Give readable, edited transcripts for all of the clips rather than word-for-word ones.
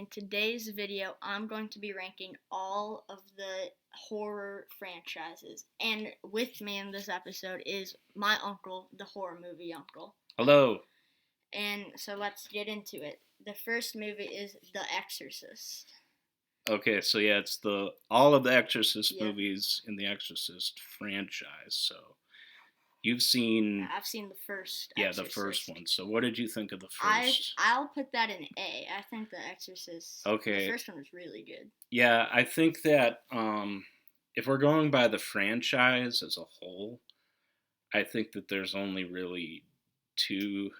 In today's video, I'm going to be ranking all of the horror franchises. And with me in this episode is my uncle, the horror movie uncle. Hello. And so let's get into it. The first movie is The Exorcist. Okay, so yeah, it's all of the Exorcist Yeah. movies in the Exorcist franchise. So you've seen I've seen the first the Exorcist. first one. So what did you think of the first? I'll put that in A. I think The Exorcist. Okay. The first one was really good. Yeah, I think that if we're going by the franchise as a whole, I think that there's only really two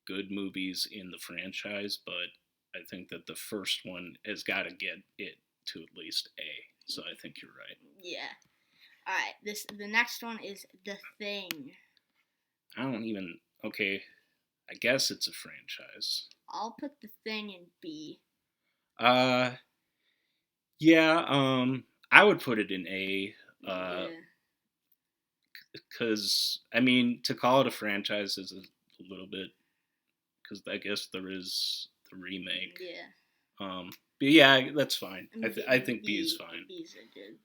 good movies in the franchise, but I think that the first one has got to get it to at least A. So I think you're right. Yeah. All right. The next one is The Thing. I don't even. Okay, I guess it's a franchise. I'll put The Thing in B. Yeah. I would put it in A. Yeah. Because I mean, to call it a franchise is a little bit. Because I guess there is the remake. Yeah. But yeah, that's fine. I think B is fine. B's are good.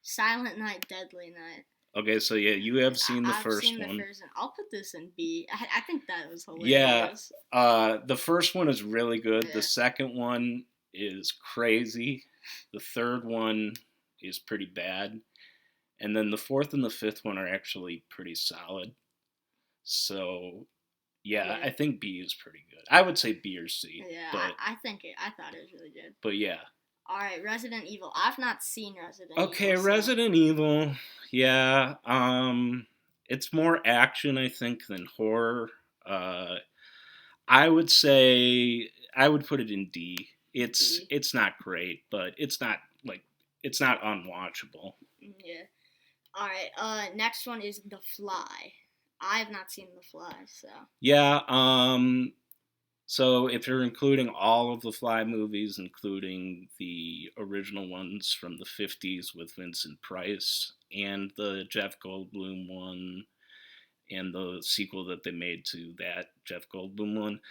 Silent Night, Deadly Night. Okay, so yeah, you have seen the first I've seen one. the first one. I'll put this in B. I think that was hilarious. Yeah. The first one is really good. Yeah. The second one is crazy. The third one is pretty bad. And then the fourth and the fifth one are actually pretty solid. So, yeah. I think B is pretty good. I would say B or C. Yeah, but, I thought it was really good. But yeah. Alright, Resident Evil. I've not seen Resident Evil. Okay, Resident Evil. Yeah. It's more action, I think, than horror. I would say I would put it in D. It's not great, but it's not unwatchable. Yeah. All right. Next one is The Fly. I have not seen The Fly, so. Yeah. So if you're including all of the Fly movies, including the original ones from the 50s with Vincent Price and the Jeff Goldblum one and the sequel that they made to that Jeff Goldblum one,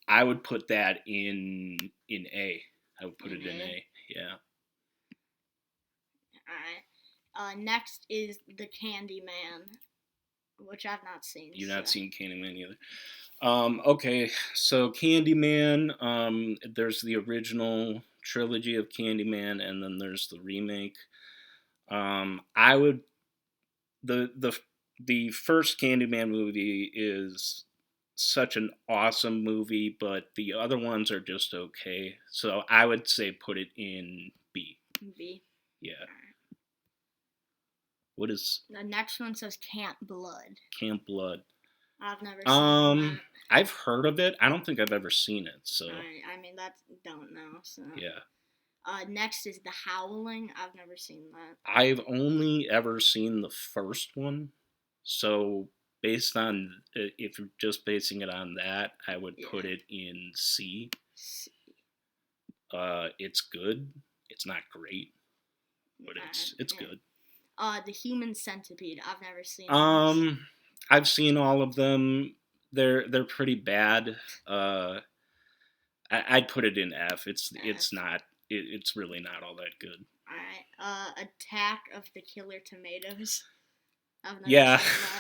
I would put that in A. I would put it in A. Yeah. All right. Next is The Candyman, which I've not seen. You've not seen Candyman either. Okay, so Candyman, there's the original trilogy of Candyman, and then there's the remake. I would the first Candyman movie is such an awesome movie, but the other ones are just okay. So I would say put it in B. B. Yeah. What is the next one? Says Camp Blood. Camp Blood. I've never seen that. I've heard of it. I don't think I've ever seen it. So I mean, don't know. So yeah. Next is The Howling. I've never seen that. I've only ever seen the first one. So based on if you're just basing it on that, I would put it in C. It's good. It's not great, but it's good. The Human Centipede. I've never seen. I've seen all of them. They're pretty bad. I'd put it in F. It's not. It's really not all that good. All right. Attack of the Killer Tomatoes. I've never seen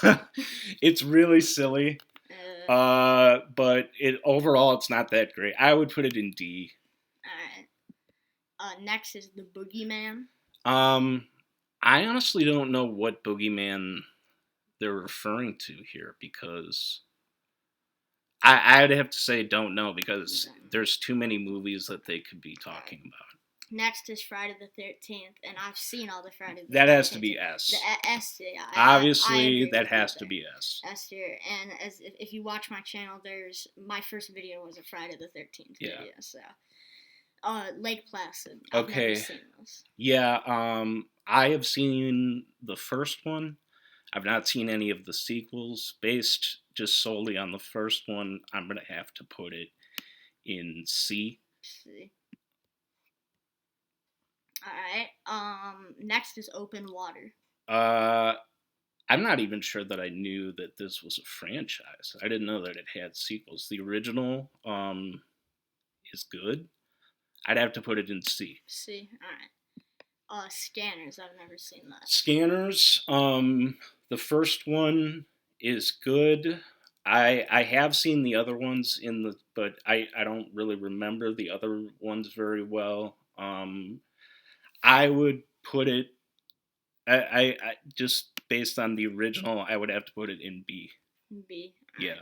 that. It's really silly. But overall it's not that great. I would put it in D. All right. Next is The Boogeyman. I honestly don't know what Boogeyman they're referring to here because I'd have to say don't know because there's too many movies that they could be talking about. Next is Friday the 13th, and I've seen all the Friday the 13th. That has to be S. The S, yeah. Obviously, that has to be S. S tier, and if you watch my channel, my first video was a Friday the 13th video, so. Lake Placid. I've never seen those. Yeah, I have seen the first one. I've not seen any of the sequels. Based just solely on the first one, I'm going to have to put it in C. C. Alright, next is Open Water. I'm not even sure that I knew that this was a franchise. I didn't know that it had sequels. The original, is good. I'd have to put it in C. C. All right. Scanners. I've never seen that. Scanners. The first one is good. I have seen the other ones but I don't really remember the other ones very well. I would put it. I just based on the original, I would have to put it in B. B. Yeah.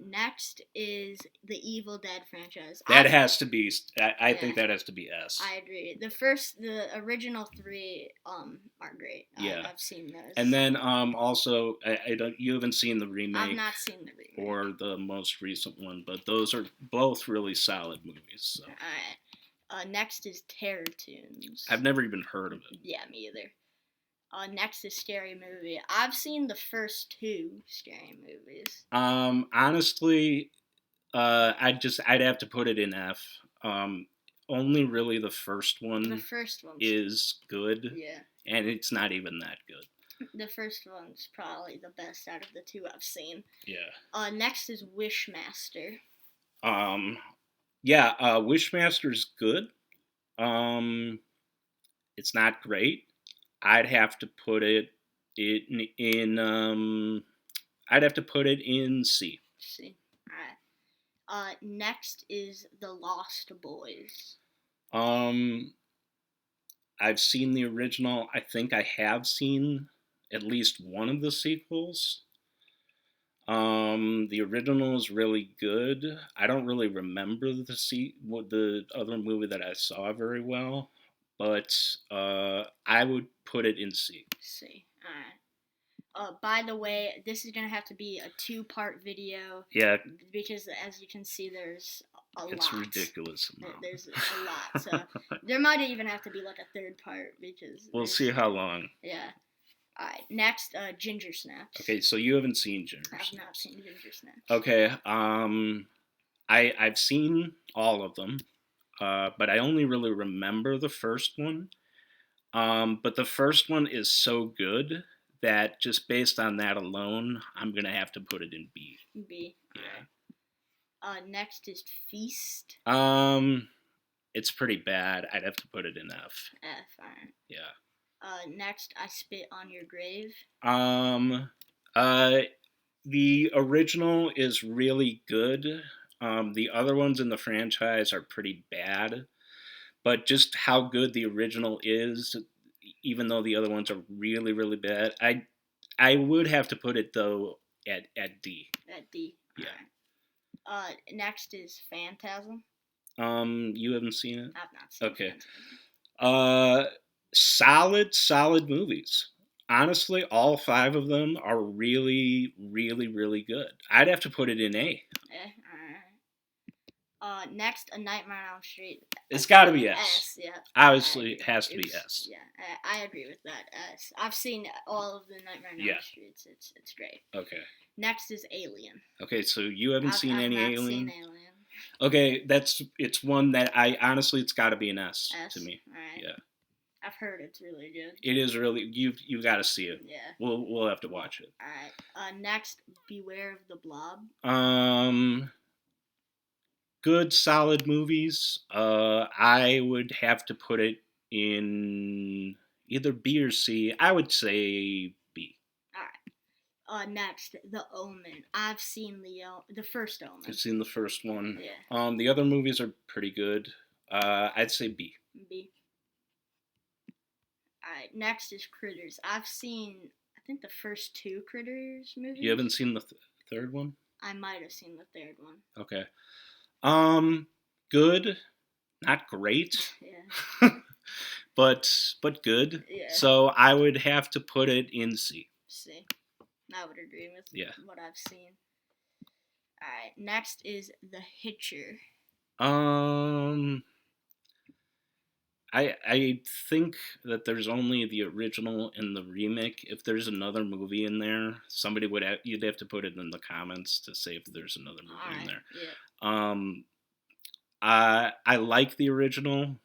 Next is the Evil Dead franchise. That has to be. I Yeah. think that has to be S. I agree. The original 3 are great. Yeah. I've seen those. And then also I don't. You haven't seen the remake. I've not seen the remake or the most recent one, but those are both really solid movies. So. All right. Next is Terror Tunes. I've never even heard of it. Yeah, me either. Next is Scary Movie. I've seen the first 2 Scary Movies. Honestly, I'd have to put it in F. Only really the first one. The first one is good. Yeah. And it's not even that good. The first one's probably the best out of the 2 I've seen. Yeah. Next is Wishmaster. Yeah, Wishmaster's good. It's not great. I'd have to put it in I'd have to put it in C. C. Alright. Next is The Lost Boys. I've seen the original. I think I have seen at least one of the sequels. The original is really good. I don't really remember the other movie that I saw very well, but I would put it in C. C. Alright. By the way, this is gonna have to be a 2-part video. Yeah. Because as you can see, there's a lot. It's ridiculous amount. There's a lot. So there might even have to be like a 3rd part because we'll see how long. Yeah. Alright, next, Ginger Snaps. Okay, so you haven't seen Ginger Snaps. I've not seen Ginger Snaps. Okay, I've seen all of them, but I only really remember the first one. But the first one is so good that just based on that alone, I'm gonna have to put it in B. B. Yeah. Next is Feast. It's pretty bad. I'd have to put it in F. F. Alright. Yeah. Next, I Spit on Your Grave. The original is really good. The other ones in the franchise are pretty bad. But just how good the original is, even though the other ones are really, really bad, I would have to put it, though, at D. At D. Yeah. Alright. Next is Phantasm. You haven't seen it? I've not seen Okay. Phantasm. Solid movies. Honestly, all 5 of them are really, really, really good. I'd have to put it in A. Alright. Next, A Nightmare on Elm Street. It's got to be S. S, yeah. Obviously, it has to be S. Yeah, I agree with that. S. I've seen all of the Nightmare on Elm Streets. It's great. Okay. Next is Alien. Okay, so you haven't seen any I've Alien? Seen Alien. Okay, it's one that it's got to be an S to me. Alright. Yeah. I've heard it's really good. It is really you got to see it. Yeah. We'll have to watch it. All right. Next, Beware of the Blob. Good solid movies. I would have to put it in either B or C. I would say B. All right. Next, The Omen. I've seen the first Omen. I've seen the first one. Yeah. The other movies are pretty good. I'd say B. B. Alright, next is Critters. I've seen, I think, the first 2 Critters movies. You haven't seen the third one? I might have seen the 3rd one. Okay. Good. Not great. Yeah. but good. Yeah. So I would have to put it in C. C. I would agree with what I've seen. Alright, next is The Hitcher. I think that there's only the original and the remake. If there's another movie in there, you'd have to put it in the comments to say if there's another movie in there. Yeah. I like the original,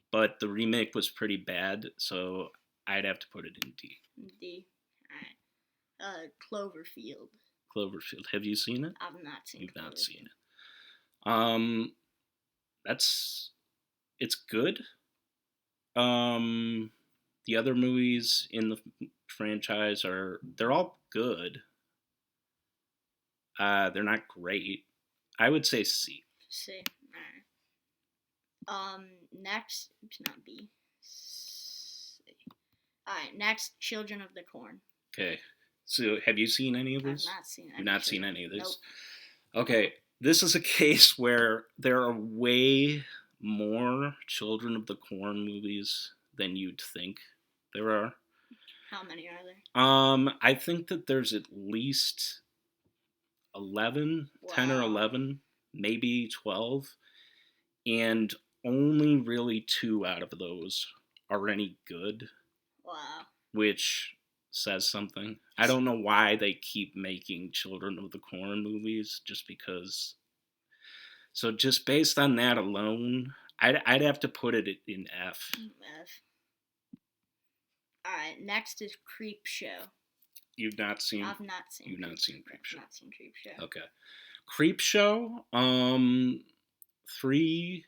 but the remake was pretty bad, so I'd have to put it in D. D. Alright. Cloverfield. Cloverfield. Have you seen it? I've not seen it. You've not seen it. it's good. The other movies in the franchise they're all good. They're not great. I would say C. C. Alright. Next, it's not B. C. Alright, next, Children of the Corn. Okay. So, have you seen any of these? I've not seen any. You've not seen any of these? Nope. Okay. This is a case where there are way more Children of the Corn movies than you'd think there are. How many are there? I think that there's at least 11, wow. 10 or 11, maybe 12. And only really 2 out of those are any good. Wow. Which says something. I don't know why they keep making Children of the Corn movies, just because. So just based on that alone, I'd have to put it in F. F. Alright, next is Creep Show. You've not seen? I've not seen. You've not seen Creep Show? I've not seen Creep Show. Okay. Creep Show, 3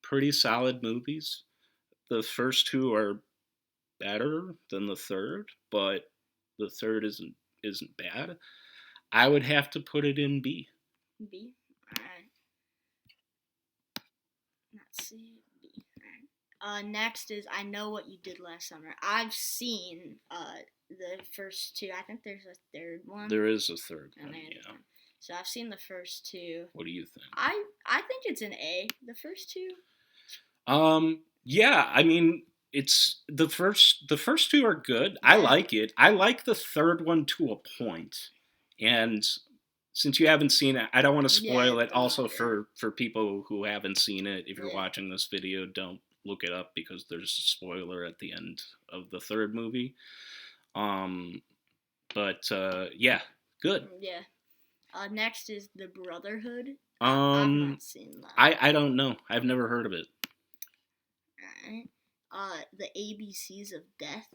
pretty solid movies. The first 2 are better than the third, but the third isn't bad. I would have to put it in B. B? Alright. Let's see. B. Alright. Next is I Know What You Did Last Summer. I've seen the first 2. I think there's a third one. There is a third one, yeah. So I've seen the first 2. What do you think? I think it's an A. The first 2. Yeah, I mean, it's the first 2 are good. Yeah. I like it. I like the third one to a point. And since you haven't seen it, I don't want to spoil it. Also, for people who haven't seen it, if you're watching this video, don't look it up because there's a spoiler at the end of the third movie. Yeah, good. Yeah. Next is The Brotherhood. I've not seen that. I don't know. I've never heard of it. Alright. The ABCs of Death.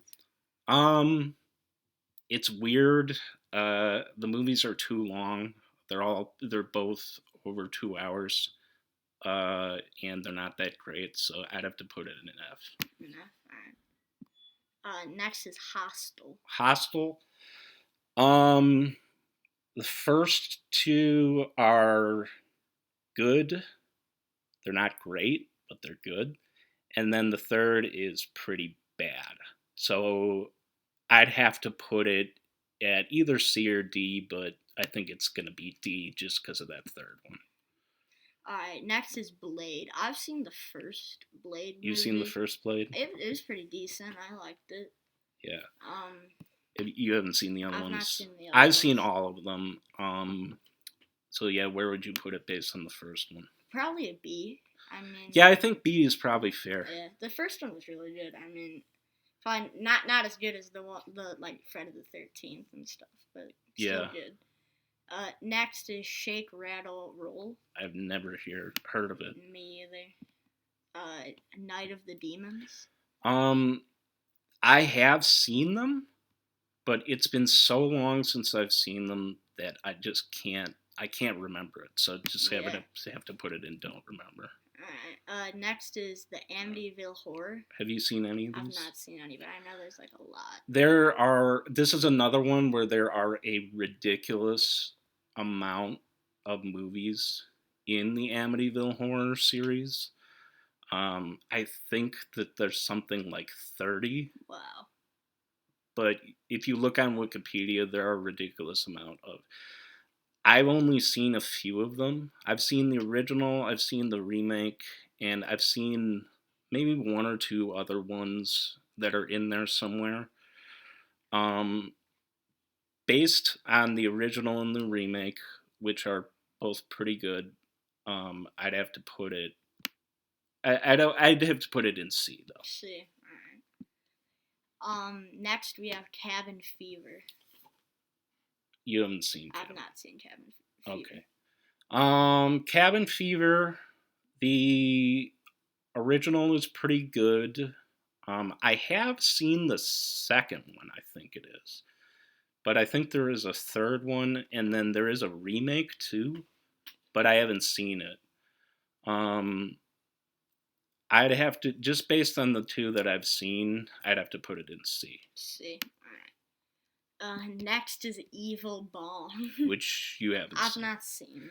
It's weird. The movies are too long. They're both over 2 hours. And they're not that great, so I'd have to put it in an F. An F, alright. Next is Hostel. Hostel. The first 2 are good. They're not great, but they're good. And then the third is pretty bad. So I'd have to put it at either C or D, but I think it's going to be D just because of that third one. Alright, next is Blade. I've seen the first Blade movie. You've seen the first Blade? It was pretty decent. I liked it. Yeah. You haven't seen the other ones? I've not seen the other I've ones. seen all of them. So yeah, where would you put it based on the first one? Probably a B. I mean. Yeah, I think B is probably fair. Yeah, the first one was really good. I mean, fine, not as good as the like Friday the 13th and stuff, but still good. Next is Shake, Rattle, Roll. I've never heard of it. Me either. Night of the Demons. I have seen them, but it's been so long since I've seen them that I just can't remember it. So just have to put it in don't remember. Alright. Next is the Amityville Horror. Have you seen any of these? I've not seen any, but I know there's like a lot. This is another one where there are a ridiculous amount of movies in the Amityville Horror series. I think that there's something like 30. Wow. But if you look on Wikipedia, there are a ridiculous amount of. I've only seen a few of them. I've seen the original, I've seen the remake, and I've seen maybe 1 or 2 other ones that are in there somewhere. Based on the original and the remake, which are both pretty good, I'd have to put it. I'd have to put it in C though. C. All right. Next we have Cabin Fever. You haven't seen. I've not seen Cabin Fever. Okay. Cabin Fever, the original is pretty good. I have seen the second one, I think it is. But I think there is a third one, and then there is a remake too, but I haven't seen it. Um, I'd have to, just based on the two that I've seen, I'd have to put it in C. C. All right. Next is Evil Bong. Which you haven't I've seen. not seen.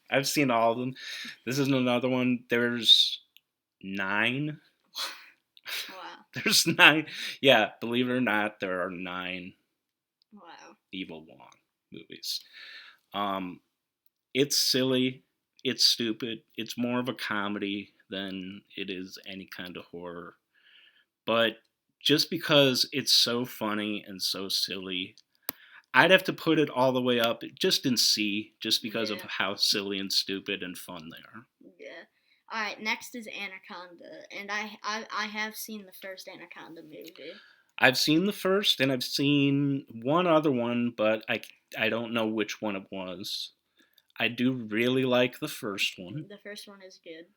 I've seen all of them. This is another one. There's 9. Wow. There's 9. Yeah, believe it or not, there are 9 Wow. Evil Wong movies. It's silly. It's stupid. It's more of a comedy than it is any kind of horror. But just because it's so funny and so silly, I'd have to put it all the way up just in C, just because of how silly and stupid and fun they are. Yeah. All right. Next is Anaconda, and I have seen the first Anaconda movie. I've seen the first, and I've seen one other one, but I don't know which one it was. I do really like the first one. The first one is good.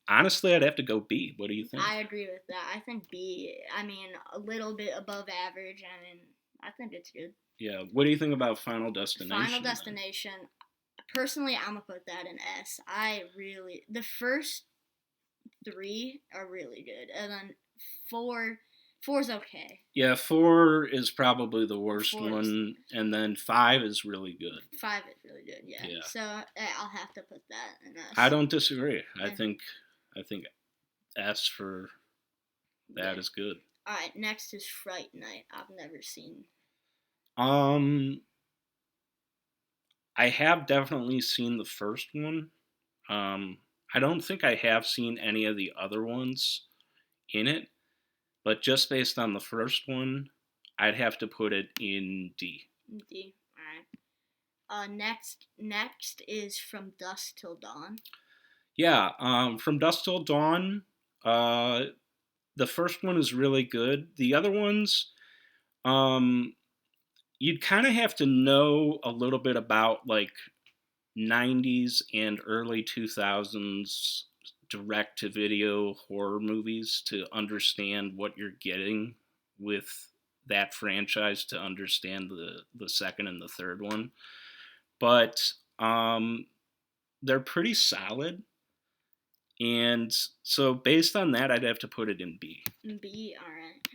Honestly, I'd have to go B. What do you think? I agree with that. I think B. I mean, a little bit above average. I mean, I think it's good. Yeah. What do you think about Final Destination? Final Destination. Personally, I'm gonna put that in S. The first 3 are really good, and then 4's okay. Yeah, 4 is probably the worst one, and then 5 is really good. 5 is really good, yeah. So I'll have to put that in S. I don't disagree. I think S for that is good. All right, next is Fright Night. I've never seen. I have definitely seen the first one. I don't think I have seen any of the other ones in it, but just based on the first one, I'd have to put it in D. D. All right. Next is From Dusk Till Dawn. Yeah, From Dusk Till Dawn. The first one is really good. The other ones, you'd kind of have to know a little bit about like 90s and early 2000s direct-to-video horror movies to understand what you're getting with that franchise, to understand the second and the third one. But they're pretty solid. And so based on that, I'd have to put it in B. B, all right.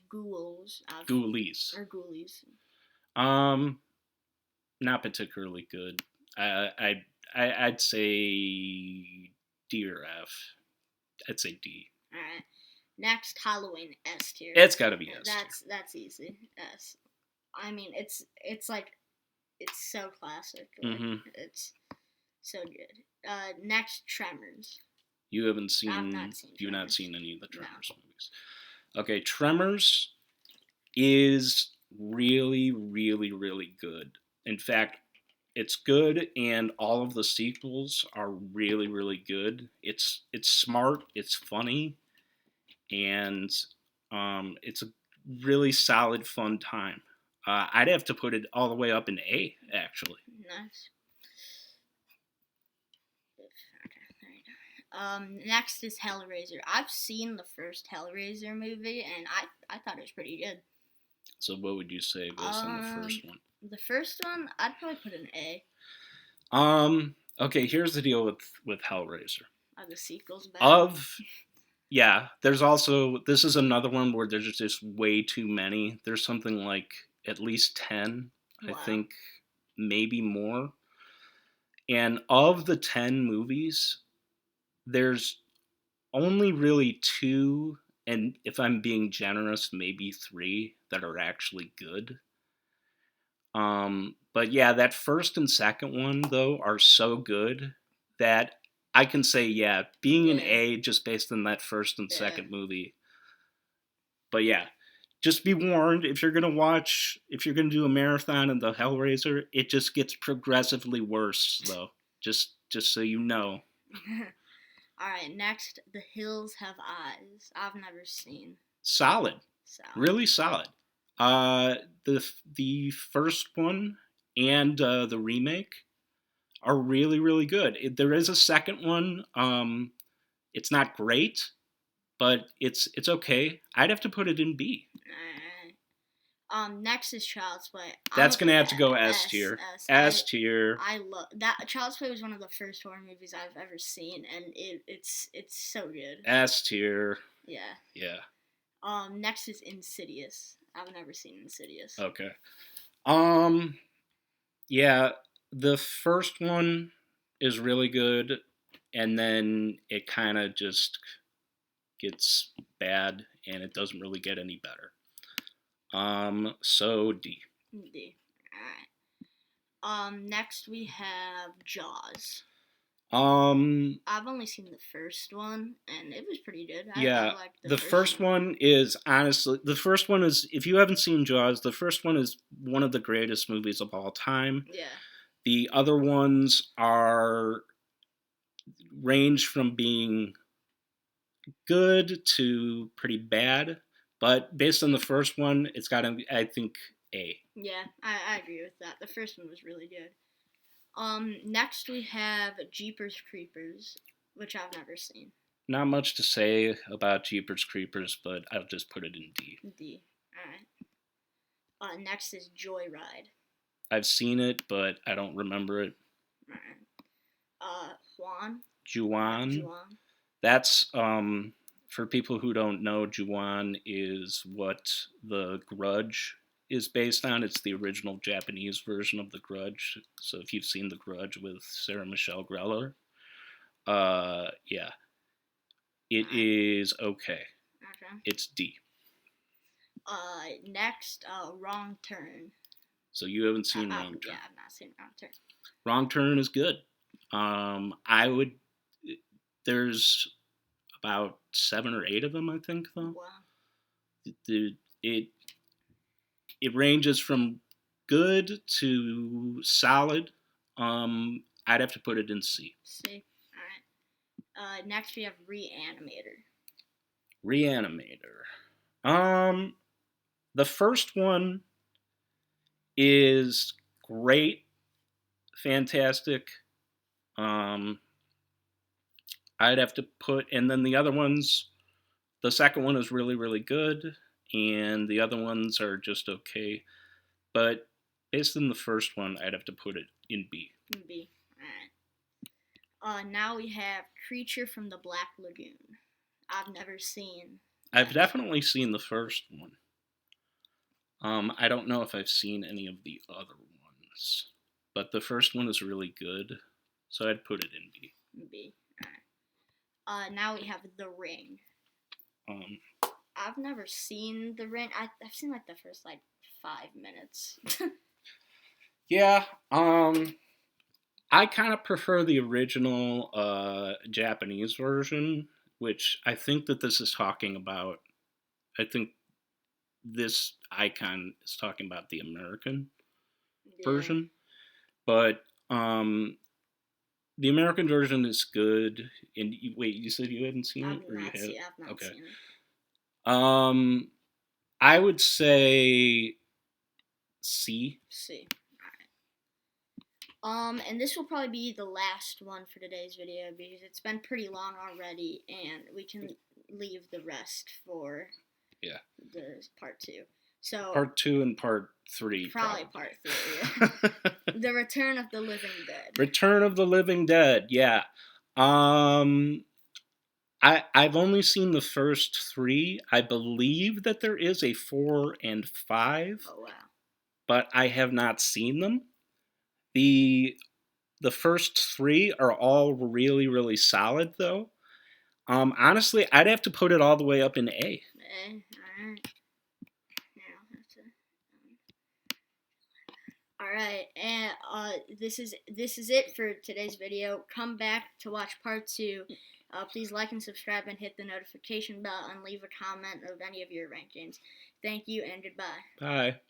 Ghouls. Ghoulies. Or Ghoulies. Not particularly good. I'd say D or F. I'd say D. All right. Next, Halloween, S tier. It's got to be S. That's easy. S. I mean, it's like it's so classic. Like, it's so good. Next, Tremors. You haven't seen. I've not seen. You've not seen any of the Tremors movies. Okay, Tremors is really, really, really good. In fact, it's good, and all of the sequels are really, really good. It's smart, it's funny, and it's a really solid, fun time. I'd have to put it all the way up in A, actually. Nice. Next is Hellraiser. I've seen the first Hellraiser movie, and I thought it was pretty good. So what would you say based on the first one? The first one, I'd probably put an A. Okay, here's the deal with Hellraiser. Are the sequels bad? Yeah, there's also, this is another one where there's just way too many. There's something like at least 10, wow. I think, maybe more. And of the 10 movies, there's only really 2, and if I'm being generous, maybe 3 that are actually good. But yeah, that first and second one, though, are so good that I can say, yeah, being an A just based on that first and second movie. But yeah, just be warned, if you're going to do a marathon of the Hellraiser, it just gets progressively worse, though. Just so you know. Alright, next, The Hills Have Eyes. I've never seen. Solid. Really solid. The first one and the remake are really, really good. There is a second one. It's not great, but it's okay. I'd have to put it in B. Next is Child's Play. That's gonna have to go S tier. S tier. I love that. Child's Play was one of the first horror movies I've ever seen, and it's so good. S tier. Yeah. Yeah. Next is Insidious. I've never seen Insidious. Okay. Yeah, the first one is really good, and then it kind of just gets bad, and it doesn't really get any better. So D. D. All right. Next we have Jaws. I've only seen the first one, and it was pretty good. I liked the first one is honestly, if you haven't seen Jaws, the first one is one of the greatest movies of all time. Yeah. The other ones range from being good to pretty bad, but based on the first one, it's got, I think, A. Yeah, I agree with that. The first one was really good. Next we have Jeepers Creepers, which I've never seen. Not much to say about Jeepers Creepers, but I'll just put it in D. D. Alright. Next is Joyride. I've seen it, but I don't remember it. Juan. Ju-On. That's, for people who don't know, Ju-On is what The Grudge is based on. It's the original Japanese version of The Grudge. So if you've seen The Grudge with Sarah Michelle Gellar, yeah, it is okay. It's D. Next, Wrong Turn. So you haven't seen Wrong Turn? Yeah, I've not seen Wrong Turn. Wrong Turn is good. There's about 7 or 8 of them, I think, though. Wow. It ranges from good to solid. I'd have to put it in C. C. All right. Next we have Reanimator. The first one is great, fantastic. I'd have to put, and then the other ones, the second one is really, really good, and the other ones are just okay. But based on the first one, I'd have to put it in B. B. All right. Now we have Creature from the Black Lagoon. I've never seen. I've definitely seen the first one. I don't know if I've seen any of the other ones, but the first one is really good, so I'd put it in B. B. All right. Now we have The Ring. I've never seen The Ring. I've seen like the first 5 minutes. Yeah. I kind of prefer the original Japanese version, which I think that this is talking about. I think this icon is talking about the American version. But the American version is good. And wait, you said you hadn't seen it? I've not seen it. I would say C. C. Alright. And this will probably be the last one for today's video because it's been pretty long already, and we can leave the rest for the part 2. So part 2 and part 3. Probably part 3. Yeah. The Return of the Living Dead. Return of the Living Dead. Yeah. I've only seen the first 3. I believe that there is a 4 and 5. Oh wow. But I have not seen them. The first 3 are all really, really solid, though. Honestly, I'd have to put it all the way up in A. Alright. Alright, and this is it for today's video. Come back to watch part 2. Please like and subscribe and hit the notification bell and leave a comment of any of your rankings. Thank you and goodbye. Bye.